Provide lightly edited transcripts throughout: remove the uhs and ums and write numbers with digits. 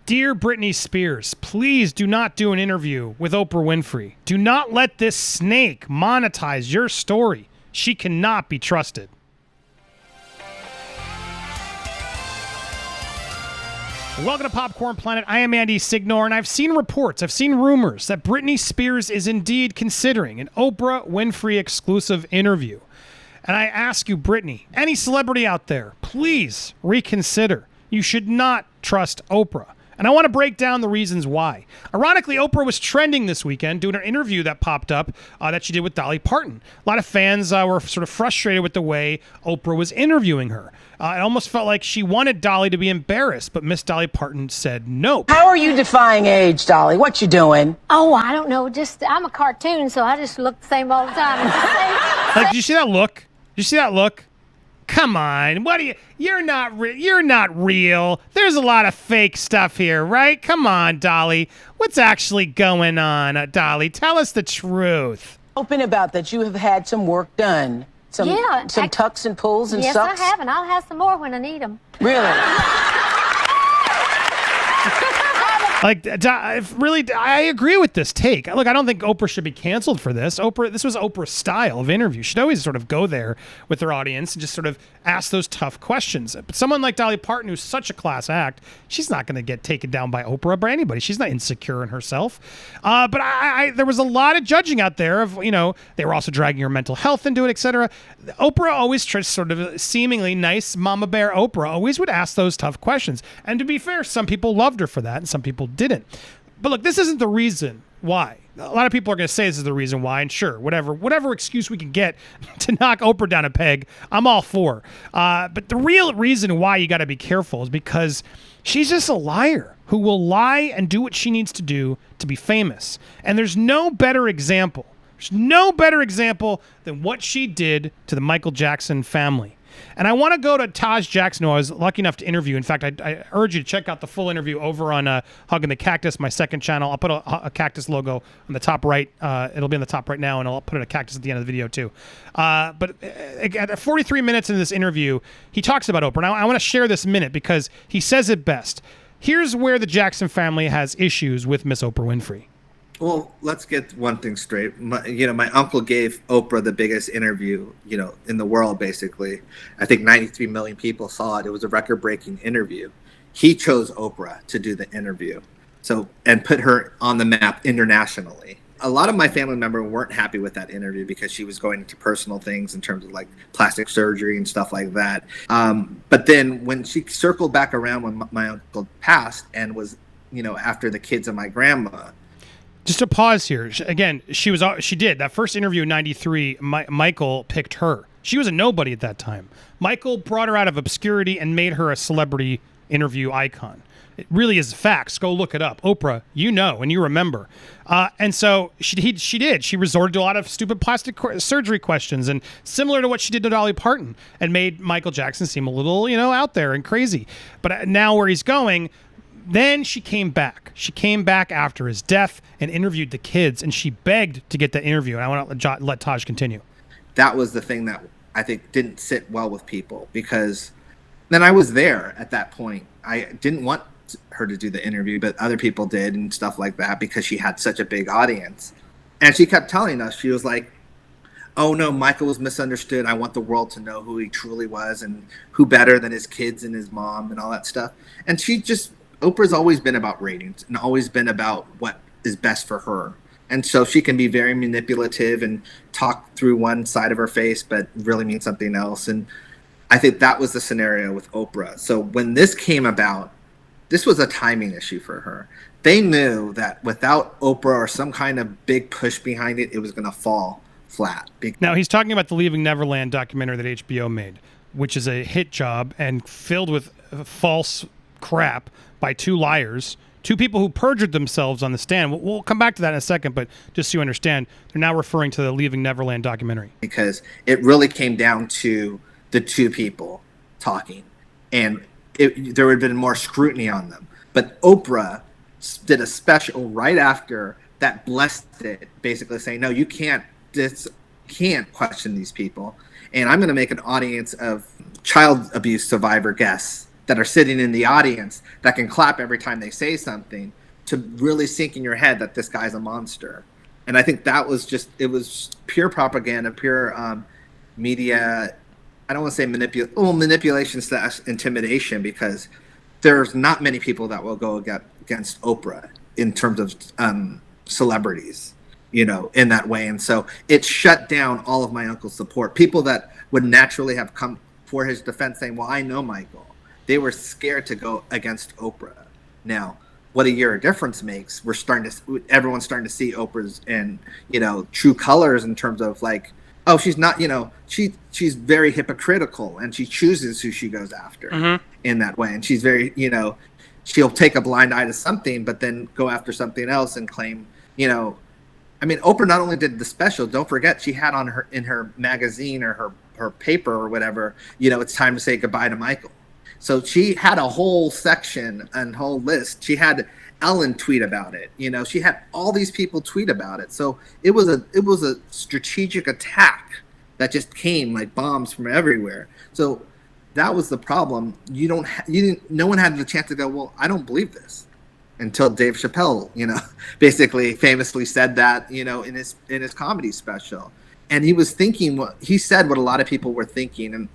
Dear Britney Spears, please do not do an interview with Oprah Winfrey. Do not let this snake monetize your story. She cannot be trusted. Welcome to Popcorn Planet. I am Andy Signore, and I've seen reports, I've seen rumors that Britney Spears is indeed considering an Oprah Winfrey exclusive interview. And I ask you, Britney, any celebrity out there, please reconsider. You should not trust Oprah. And I want to break down the reasons why. Ironically, Oprah was trending this weekend doing an interview that popped up that she did with Dolly Parton. A lot of fans were sort of frustrated with the way Oprah was interviewing her. It almost felt like she wanted Dolly to be embarrassed, but Miss Dolly Parton said no. How are you defying age, Dolly? What you doing? Oh, I don't know. I'm a cartoon, so I just look the same all the time. Like, did you see that look? Did you see that look? Come on, what are you? You're not real. There's a lot of fake stuff here, right? Come on, Dolly. What's actually going on, Dolly? Tell us the truth. Open about that. You have had some work done. Some tucks and pulls and sucks. Yes, I have, and I'll have some more when I need them. Really? I agree with this take. Look, I don't think Oprah should be canceled for this. This was Oprah's style of interview. She'd always sort of go there with her audience and just sort of ask those tough questions. But someone like Dolly Parton, who's such a class act, she's not going to get taken down by Oprah, by anybody. She's not insecure in herself. But there was a lot of judging out there of, they were also dragging her mental health into it, etc. Oprah always tries, sort of seemingly nice mama bear Oprah always would ask those tough questions. And to be fair, some people loved her for that and some people didn't. But look, this isn't the reason why. A lot of people are going to say this is the reason why, and sure, whatever excuse we can get to knock Oprah down a peg, I'm all for. But the real reason why you got to be careful is because she's just a liar who will lie and do what she needs to do to be famous. And there's no better example. There's no better example than what she did to the Michael Jackson family. And I want to go to Taj Jackson, who I was lucky enough to interview. In fact, I urge you to check out the full interview over on Hugging the Cactus, my second channel. I'll put a cactus logo on the top right. It'll be on the top right now, and I'll put a cactus at the end of the video, too. But at 43 minutes into this interview, he talks about Oprah. Now, I want to share this minute because he says it best. Here's where the Jackson family has issues with Miss Oprah Winfrey. Well, let's get one thing straight. My uncle gave Oprah the biggest interview, in the world, basically. I think 93 million people saw it. It was a record-breaking interview. He chose Oprah to do the interview, and put her on the map internationally. A lot of my family members weren't happy with that interview because she was going into personal things in terms of like plastic surgery and stuff like that. But then when she circled back around when my uncle passed and was, after the kids and my grandma. Just to pause here, again, she did that first interview in '93. Michael picked her. She was a nobody at that time. Michael brought her out of obscurity and made her a celebrity interview icon. It really is facts. Go look it up. Oprah, and you remember. And so she did. She resorted to a lot of stupid plastic surgery questions, and similar to what she did to Dolly Parton, and made Michael Jackson seem a little, out there and crazy. But now where he's going. Then she came back. She came back after his death and interviewed the kids, and she begged to get that interview. And I want to let Taj continue. That was the thing that I think didn't sit well with people, because then I was there at that point. I didn't want her to do the interview, but other people did and stuff like that because she had such a big audience. And she kept telling us, she was like, oh no, Michael was misunderstood. I want the world to know who he truly was and who better than his kids and his mom and all that stuff. And Oprah's always been about ratings and always been about what is best for her. And so she can be very manipulative and talk through one side of her face, but really mean something else. And I think that was the scenario with Oprah. So when this came about, this was a timing issue for her. They knew that without Oprah or some kind of big push behind it, it was going to fall flat. Now, he's talking about the Leaving Neverland documentary that HBO made, which is a hit job and filled with false crap by two liars, two people who perjured themselves on the stand. We'll come back to that in a second, but just so you understand, they're now referring to the Leaving Neverland documentary. Because it really came down to the two people talking, and there would have been more scrutiny on them. But Oprah did a special right after that blessed it, basically saying, no, you can't question these people. And I'm going to make an audience of child abuse survivor guests that are sitting in the audience that can clap every time they say something to really sink in your head that this guy's a monster. And I think that was it was pure propaganda, pure media. I don't want to say manipulation / intimidation, because there's not many people that will go against Oprah in terms of celebrities, in that way. And so it shut down all of my uncle's support. People that would naturally have come for his defense saying, well, I know Michael. They were scared to go against Oprah. Now, what a year of difference makes, everyone's starting to see Oprah's and, true colors in terms of like, oh, she's not, she's very hypocritical, and she chooses who she goes after in that way. And she's very, she'll take a blind eye to something, but then go after something else and claim, Oprah not only did the special, don't forget she had in her magazine or her paper or whatever, it's time to say goodbye to Michael. So she had a whole section and whole list. She had Ellen tweet about it. She had all these people tweet about it. So it was a strategic attack that just came like bombs from everywhere. So that was the problem. No one had the chance to go, well, I don't believe this, until Dave Chappelle, basically famously said that, in his comedy special. And he was thinking he said what a lot of people were thinking. And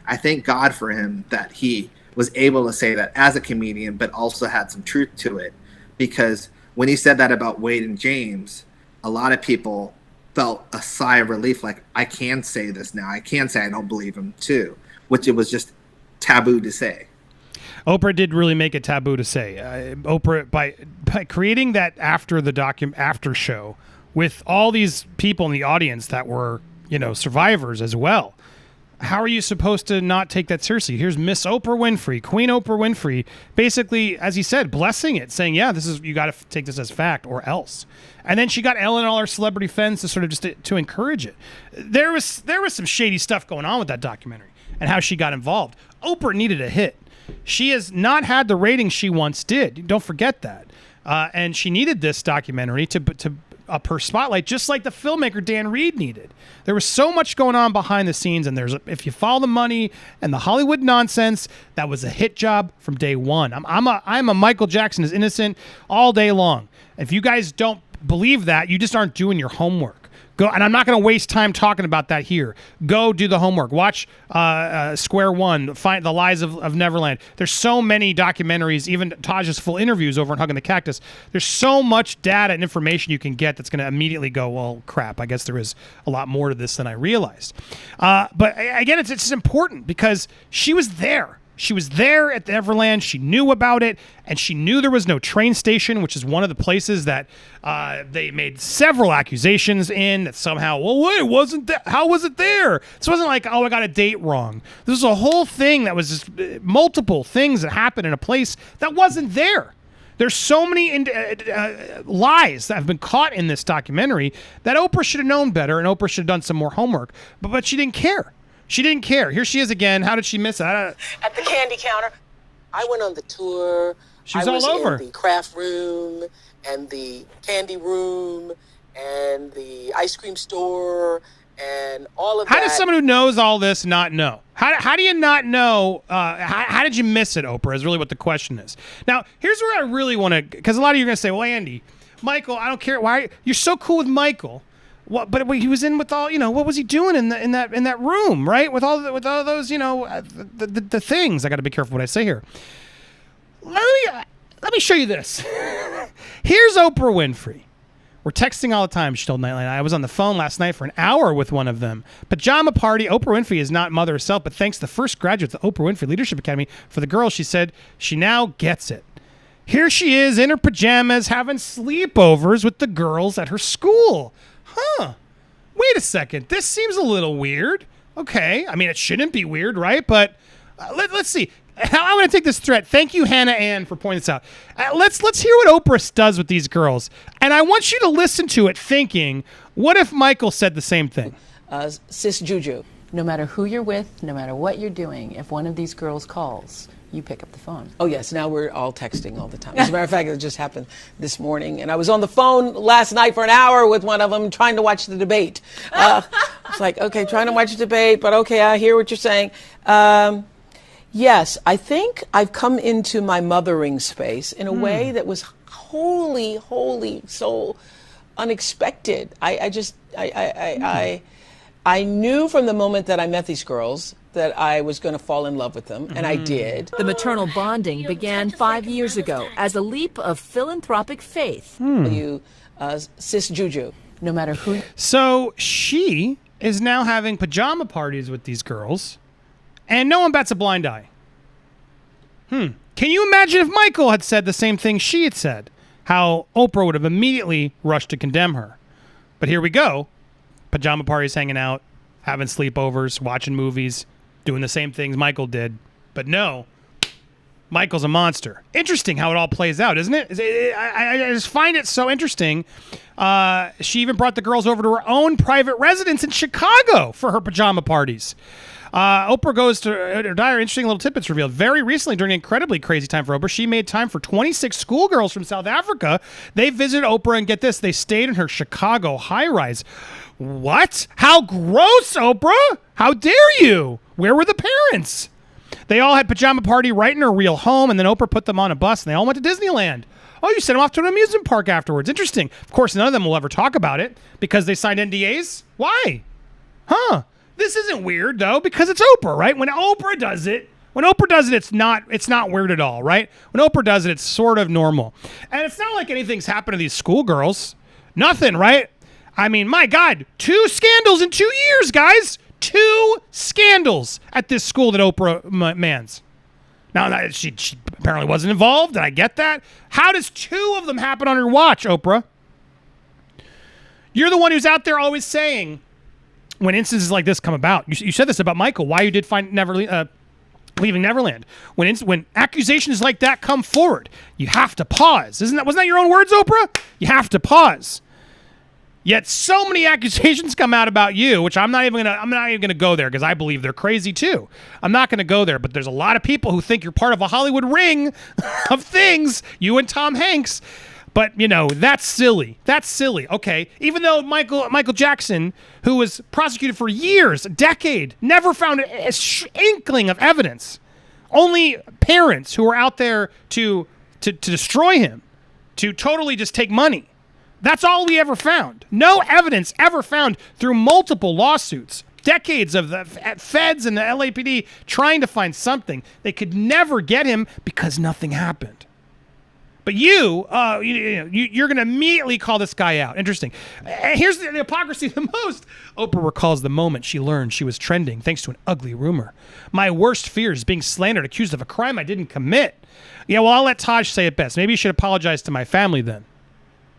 I thank God for him that he was able to say that as a comedian, but also had some truth to it. Because when he said that about Wade and James, a lot of people felt a sigh of relief, like, I can say this now. I can say I don't believe him too, which it was just taboo to say. Oprah did really make it taboo to say. Oprah, by creating that after show with all these people in the audience that were, survivors as well. How are you supposed to not take that seriously? Here's Miss Oprah Winfrey, Queen Oprah Winfrey, basically, as he said, blessing it, saying, yeah, you got to take this as fact or else. And then she got Ellen and all her celebrity friends to sort of just to encourage it. There was some shady stuff going on with that documentary and how she got involved. Oprah needed a hit. She has not had the ratings she once did. Don't forget that. And she needed this documentary to up her spotlight, just like the filmmaker Dan Reed needed. There was so much going on behind the scenes, and if you follow the money and the Hollywood nonsense, that was a hit job from day one. I'm a Michael Jackson is innocent all day long. If you guys don't believe that, you just aren't doing your homework. Go, and I'm not going to waste time talking about that here. Go do the homework. Watch Square One, find The Lies of Neverland. There's so many documentaries, even Taj's full interviews over on Hugging the Cactus. There's so much data and information you can get that's going to immediately go, well, crap, I guess there is a lot more to this than I realized. But again, it's important because she was there. She was there at the Neverland. She knew about it, and she knew there was no train station, which is one of the places that they made several accusations in that somehow, well, wait, wasn't that? How was it there? This wasn't like, oh, I got a date wrong. This was a whole thing that was just multiple things that happened in a place that wasn't there. There's so many lies that have been caught in this documentary that Oprah should have known better, and Oprah should have done some more homework, but she didn't care. She didn't care. Here she is again. How did she miss it? At the candy counter. I went on the tour. She was all over. In the craft room and the candy room and the ice cream store and all of that. How does someone who knows all this not know? How do you not know? How did you miss it, Oprah, is really what the question is. Now, here's where I really want to, because a lot of you are going to say, well, Andy, Michael, I don't care. Why you're so cool with Michael. What, but he was in with all, what was he doing in that room, right? With all those, the things. I got to be careful what I say here. Let me show you this. Here's Oprah Winfrey. We're texting all the time. She told Nightline. I was on the phone last night for an hour with one of them. Pajama party. Oprah Winfrey is not mother herself, but thanks to the first graduate of the Oprah Winfrey Leadership Academy for the girls, she said she now gets it. Here she is in her pajamas having sleepovers with the girls at her school. Huh. Wait a second. This seems a little weird. Okay. I mean, it shouldn't be weird, right? But let's see. I'm going to take this threat. Thank you, Hannah Ann, for pointing this out. Let's hear what Oprah does with these girls. And I want you to listen to it thinking, what if Michael said the same thing? Sis Juju, no matter who you're with, no matter what you're doing, if one of these girls calls, you pick up the phone. Oh, yes. Now we're all texting all the time. As a matter of fact, it just happened this morning. And I was on the phone last night for an hour with one of them trying to watch the debate. It's like, okay, trying to watch the debate, but okay, I hear what you're saying. Yes, I think I've come into my mothering space in a way that was wholly so unexpected. I knew from the moment that I met these girls that I was going to fall in love with them, and I did. The maternal bonding began 5 years ago as a leap of philanthropic faith. You, cis Juju. No matter who. So she is now having pajama parties with these girls, and no one bats a blind eye. Can you imagine if Michael had said the same thing she had said? How Oprah would have immediately rushed to condemn her. But here we go. Pajama parties, hanging out, having sleepovers, watching movies, doing the same things Michael did. But no, Michael's a monster. Interesting how it all plays out, isn't it? I just find it so interesting. She even brought the girls over to her own private residence in Chicago for her pajama parties. Oprah goes to her diary. Interesting little tidbits revealed. Very recently, during an incredibly crazy time for Oprah, she made time for 26 schoolgirls from South Africa. They visited Oprah, and get this, they stayed in her Chicago high-rise. What? How gross, Oprah! How dare you? Where were the parents? They all had pajama party right in her real home, and then Oprah put them on a bus, and they all went to Disneyland. Oh, you sent them off to an amusement park afterwards. Interesting. Of course, none of them will ever talk about it because they signed NDAs. Why? This isn't weird, though, because it's Oprah, right? When Oprah does it, it's not weird at all, right? When Oprah does it, it's sort of normal. And it's not like anything's happened to these schoolgirls. Nothing, right? I mean, my God, 2 scandals in 2 years, guys. 2 scandals at this school that Oprah mans. Now, she apparently wasn't involved, and I get that. How does 2 of them happen on her watch, Oprah? You're the one who's out there always saying, when instances like this come about, you said this about Michael, why you did find leaving Neverland. When accusations like that come forward, you have to pause. Wasn't that your own words, Oprah? You have to pause. Yet so many accusations come out about you, which I'm not even gonna go there because I believe they're crazy too. I'm not gonna go there, but there's a lot of people who think you're part of a Hollywood ring of things, you and Tom Hanks. But, that's silly. That's silly. Okay. Even though Michael Jackson, who was prosecuted for years, a decade, never found an inkling of evidence. Only parents who were out there to destroy him, to totally just take money. That's all we ever found. No evidence ever found through multiple lawsuits. Decades of the feds and the LAPD trying to find something. They could never get him because nothing happened. But you're going to immediately call this guy out. Interesting. Here's the hypocrisy the most. Oprah recalls the moment she learned she was trending thanks to an ugly rumor. My worst fear is being slandered, accused of a crime I didn't commit. Yeah, well, I'll let Taj say it best. Maybe you should apologize to my family then.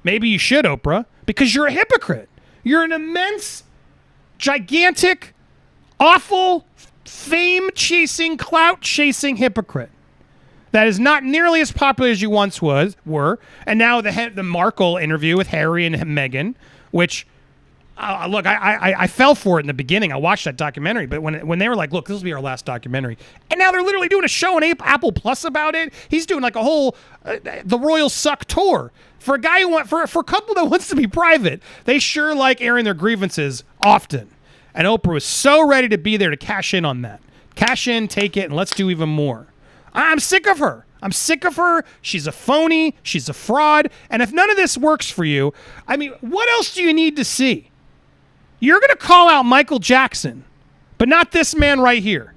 Maybe you should, Oprah, because you're a hypocrite. You're an immense, gigantic, awful, fame-chasing, clout-chasing hypocrite. That is not nearly as popular as you once were. And now the Markle interview with Harry and Meghan, which, look, I fell for it in the beginning. I watched that documentary, but when they were like, look, this will be our last documentary. And now they're literally doing a show on Apple Plus about it. He's doing like a whole, the Royal Suck tour. For a guy for a couple that wants to be private, they sure like airing their grievances often. And Oprah was so ready to be there to cash in on that. Cash in, take it, and let's do even more. I'm sick of her. She's a phony. She's a fraud. And if none of this works for you, I mean, what else do you need to see? You're going to call out Michael Jackson, but not this man right here.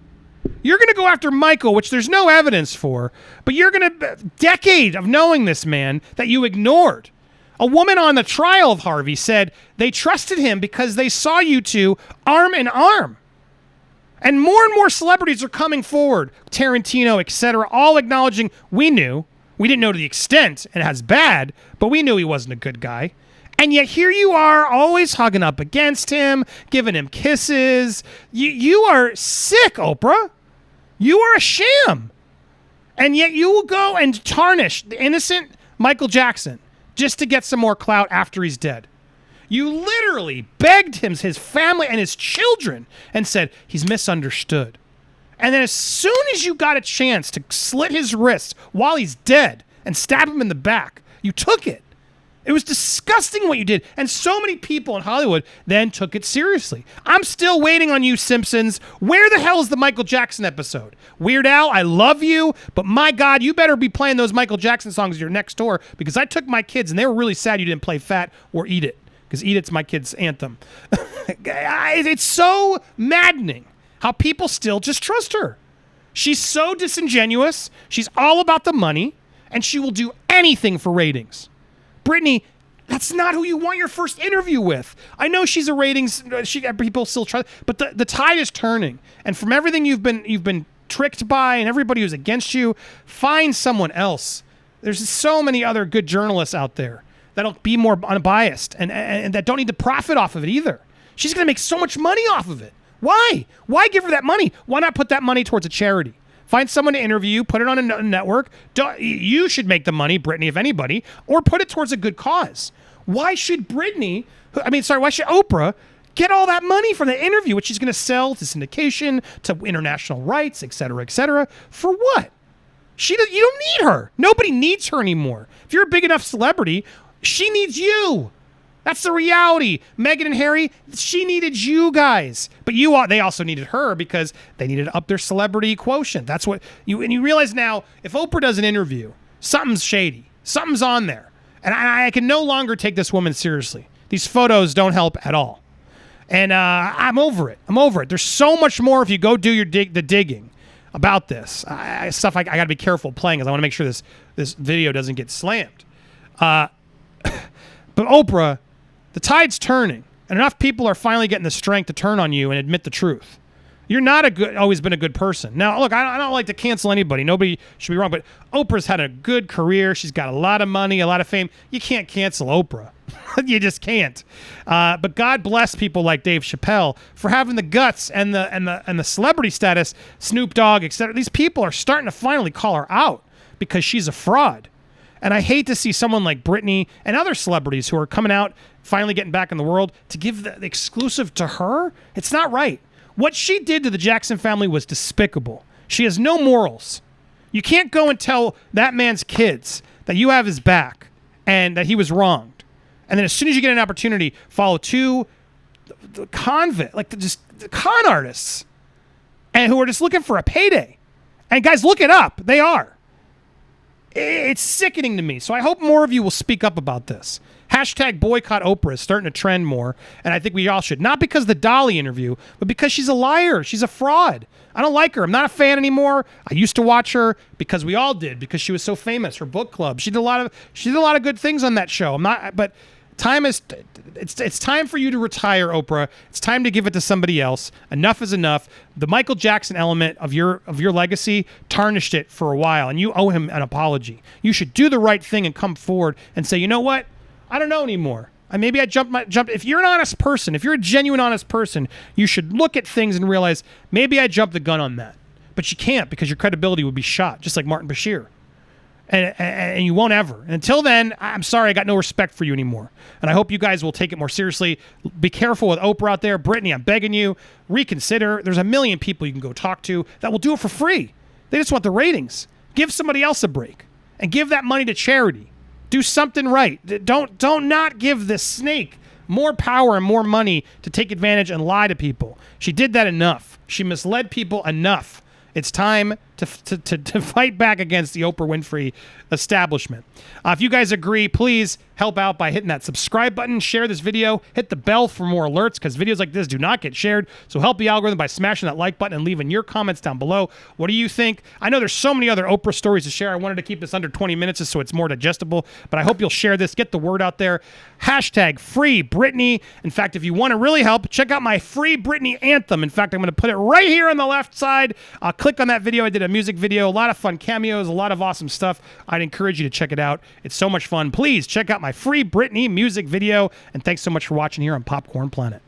You're going to go after Michael, which there's no evidence for, but you're going to, decade of knowing this man that you ignored. A woman on the trial of Harvey said they trusted him because they saw you two arm in arm. And more celebrities are coming forward, Tarantino, etc., all acknowledging we knew. We didn't know to the extent, and it's bad, but we knew he wasn't a good guy. And yet here you are, always hugging up against him, giving him kisses. You are sick, Oprah. You are a sham. And yet you will go and tarnish the innocent Michael Jackson just to get some more clout after he's dead. You literally begged him, his family, and his children and said, he's misunderstood. And then as soon as you got a chance to slit his wrists while he's dead and stab him in the back, you took it. It was disgusting what you did. And so many people in Hollywood then took it seriously. I'm still waiting on you, Simpsons. Where the hell is the Michael Jackson episode? Weird Al, I love you, but my God, you better be playing those Michael Jackson songs your next tour, because I took my kids and they were really sad you didn't play Fat or Eat It, because Eat It's my kid's anthem. It's so maddening how people still just trust her. She's so disingenuous. She's all about the money, and she will do anything for ratings. Britney, that's not who you want your first interview with. I know she's a ratings. People still trust, but the tide is turning. And from everything you've been tricked by, and everybody who's against you, find someone else. There's so many other good journalists out there that'll be more unbiased and that don't need to profit off of it either. She's going to make so much money off of it. Why? Why give her that money? Why not put that money towards a charity? Find someone to interview, put it on a network. You should make the money, Britney, if anybody, or put it towards a good cause. Why should why should Oprah get all that money from the interview, which she's going to sell to syndication, to international rights, et cetera, for what? You don't need her. Nobody needs her anymore. If you're a big enough celebrity, she needs you. That's the reality. Meghan and Harry, she needed you guys. But they also needed her because they needed to up their celebrity quotient. That's what you realize now, if Oprah does an interview, something's shady. Something's on there. And I can no longer take this woman seriously. These photos don't help at all. And I'm over it. There's so much more if you go do the digging about this. Stuff I got to be careful playing because I want to make sure this video doesn't get slammed. But Oprah, the tide's turning, and enough people are finally getting the strength to turn on you and admit the truth. You're not always been a good person. Now, look, I don't like to cancel anybody. Nobody should be wrong, but Oprah's had a good career. She's got a lot of money, a lot of fame. You can't cancel Oprah. You just can't. But God bless people like Dave Chappelle for having the guts and the celebrity status, Snoop Dogg, etc. These people are starting to finally call her out because she's a fraud. And I hate to see someone like Britney and other celebrities who are coming out, finally getting back in the world, to give the exclusive to her. It's not right. What she did to the Jackson family was despicable. She has no morals. You can't go and tell that man's kids that you have his back and that he was wronged. And then as soon as you get an opportunity, follow the con artists, and who are just looking for a payday. And guys, look it up. They are. It's sickening to me. So I hope more of you will speak up about this. Hashtag boycott Oprah is starting to trend more, and I think we all should. Not because of the Dolly interview, but because she's a liar. She's a fraud. I don't like her. I'm not a fan anymore. I used to watch her because we all did, because she was so famous. Her book club. She did a lot of good things on that show. But it's time for you to retire, Oprah. It's time to give it to somebody else. Enough is enough. The Michael Jackson element of your legacy tarnished it for a while, and you owe him an apology. You should do the right thing and come forward and say, you know what? I don't know anymore. Maybe I jumped. If you're an honest person, if you're a genuine honest person, you should look at things and realize maybe I jumped the gun on that. But you can't, because your credibility would be shot, just like Martin Bashir. And you won't ever. And until then, I'm sorry, I got no respect for you anymore. And I hope you guys will take it more seriously. Be careful with Oprah out there. Britney, I'm begging you, reconsider. There's a million people you can go talk to that will do it for free. They just want the ratings. Give somebody else a break and give that money to charity. Do something right. Don't not give this snake more power and more money to take advantage and lie to people. She did that enough. She misled people enough. It's time to fight back against the Oprah Winfrey establishment. If you guys agree, please help out by hitting that subscribe button, share this video, hit the bell for more alerts, because videos like this do not get shared. So help the algorithm by smashing that like button and leaving your comments down below. What do you think? I know there's so many other Oprah stories to share. I wanted to keep this under 20 minutes just so it's more digestible, but I hope you'll share this. Get the word out there. Hashtag free Britney. In fact, if you want to really help, check out my free Britney anthem. In fact, I'm going to put it right here on the left side. Click on that video. I did a music video, a lot of fun cameos, a lot of awesome stuff. I'd encourage you to check it out. It's so much fun. Please check out my free Britney music video. And thanks so much for watching here on Popcorn Planet.